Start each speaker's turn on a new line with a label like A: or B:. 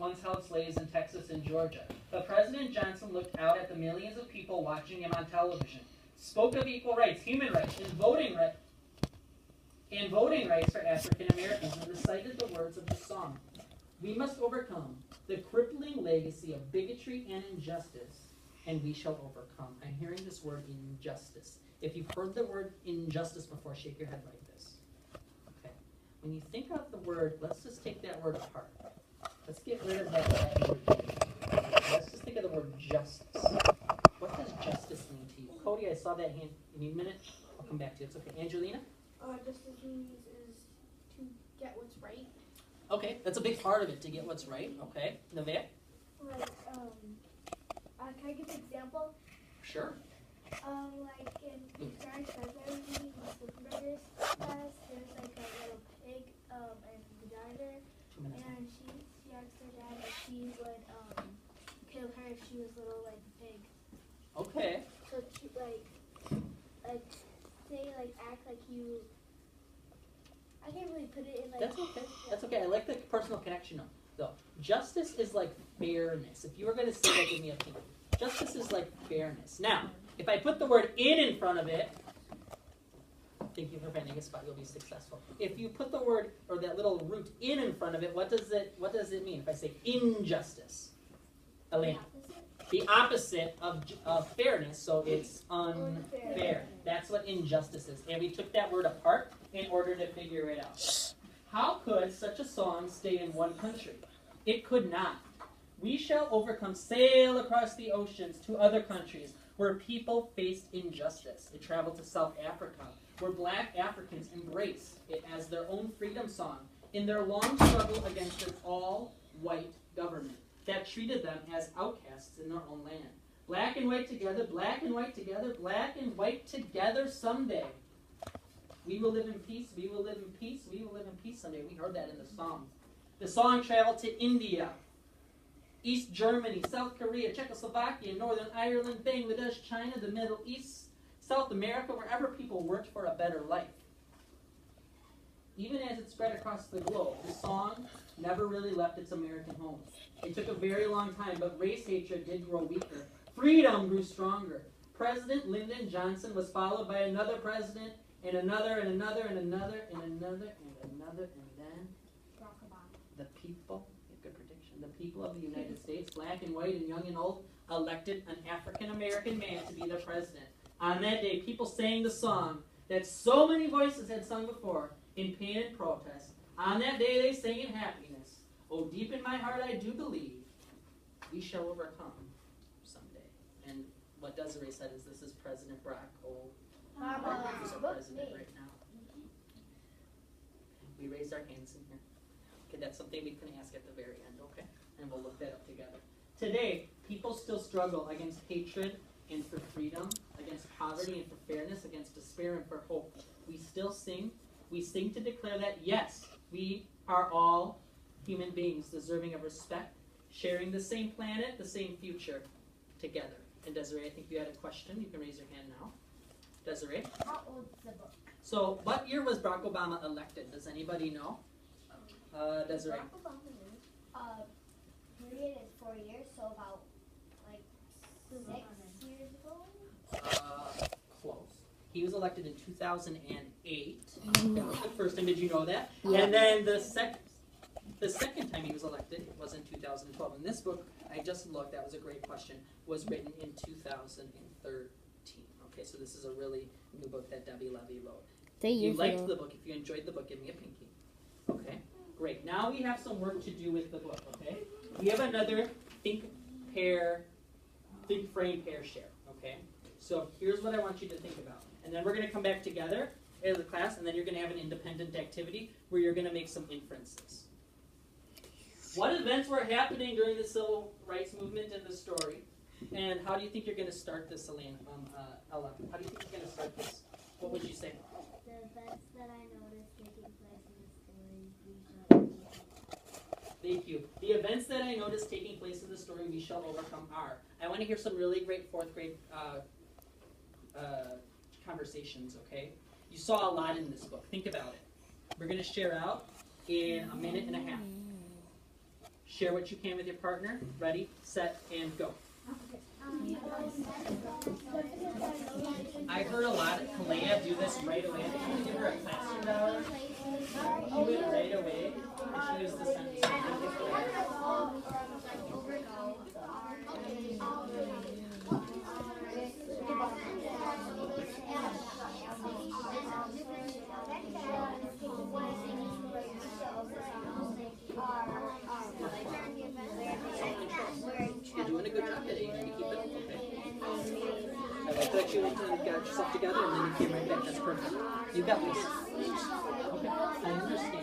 A: once held slaves in Texas and Georgia. But President Johnson looked out at the millions of people watching him on television, spoke of equal rights, human rights, and voting rights for African Americans, and recited the words of the song. We must overcome the crippling legacy of bigotry and injustice, and we shall overcome. I'm hearing this word injustice. If you've heard the word injustice before, shake your head like this. Okay. When you think of the word, let's just take that word apart. Let's get rid of that word. Let's just think of the word justice. What does justice mean to you? Cody, I saw that hand. Give me a minute. I'll come back to you. It's okay. Angelina?
B: Justice means is to get what's right.
A: Okay, that's a big part of it, to get what's right. Okay. Nevaeh?
B: Like, can I give an example?
A: Sure.
B: Like in French February meeting in Slipper Brothers class, there's like a little pig and the diner, and she asked her dad if he would kill her if she was little like a pig.
A: Okay.
B: So she like say like act like you. I can't really put it in like.
A: That's okay. That's okay. I like the personal connection though. Justice is like fairness. If you were going to say that, give me a pink. Justice is like fairness. Now, if I put the word in front of it, thank you for finding a spot, you'll be successful. If you put the word or that little root in front of it, what does it mean? If I say injustice, Elena, the opposite of fairness, so it's unfair. That's what injustice is. And we took that word apart in order to figure it out. How could such a song stay in one country? It could not. We shall overcome, sail across the oceans to other countries where people faced injustice. It traveled to South Africa, where black Africans embraced it as their own freedom song in their long struggle against an all-white government that treated them as outcasts in their own land. Black and white together, black and white together, black and white together someday. We will live in peace, we will live in peace, we will live in peace someday. We heard that in the song. The song traveled to India, East Germany, South Korea, Czechoslovakia, Northern Ireland, Bangladesh, China, the Middle East, South America, wherever people worked for a better life. Even as it spread across the globe, the song never really left its American home. It took a very long time, but race hatred did grow weaker. Freedom grew stronger. President Lyndon Johnson was followed by another president, and another, and another, and another, and another, and another, and then the people, good prediction, the people of the United States, black and white and young and old, elected an African-American man to be their president. On that day, people sang the song that so many voices had sung before in pain and protest. On that day, they sang in happiness. Oh, deep in my heart, I do believe we shall overcome someday. And what Desiree said is this is President Barack Obama, who's our president right now. We raised our hands in here. Okay, that's something we can ask at the very end, okay? And we'll look that up together. Today, people still struggle against hatred and for freedom, against poverty and for fairness, against despair and for hope. We still sing. We sing to declare that, yes, we are all human beings deserving of respect, sharing the same planet, the same future together. And Desiree, I think you had a question. You can raise your hand now. Desiree?
B: How old is the book?
A: So, what year was Barack Obama elected? Does anybody know? Desiree?
B: Barack Obama's period is 4 years, so about like 6 years ago.
A: Close. He was elected in 2008. That was the first time. Did you know that? Yeah. And then the second time he was elected was in 2012. And this book, I just looked, that was a great question, was written in 2013. Okay, so this is a really new book that Debbie Levy wrote. If you liked the book, if you enjoyed the book, give me a pinky. Okay, great. Now we have some work to do with the book, okay? We have another think, frame, pair, share, okay? So here's what I want you to think about. And then we're going to come back together as a class, and then you're going to have an independent activity where you're going to make some inferences. What events were happening during the civil rights movement in the story? And how do you think you're going to start this, Ella? How do you think you're going to start this? What would you say?
B: The events that I noticed taking place in the story, we shall.
A: Thank you. The events that I noticed taking place in the story we shall overcome are. I want to hear some really great fourth grade conversations, okay? You saw a lot in this book. Think about it. We're going to share out in a minute and a half. Share what you can with your partner. Ready, set, and go. I heard a lot of Kalea do this right away. Can you give her a classroom dollar? She went right away. And she used the sentence. You're doing a good job today. You need to keep it. Okay. I like that you got yourself together and then you came right back. That's perfect. You got this. Okay. I understand.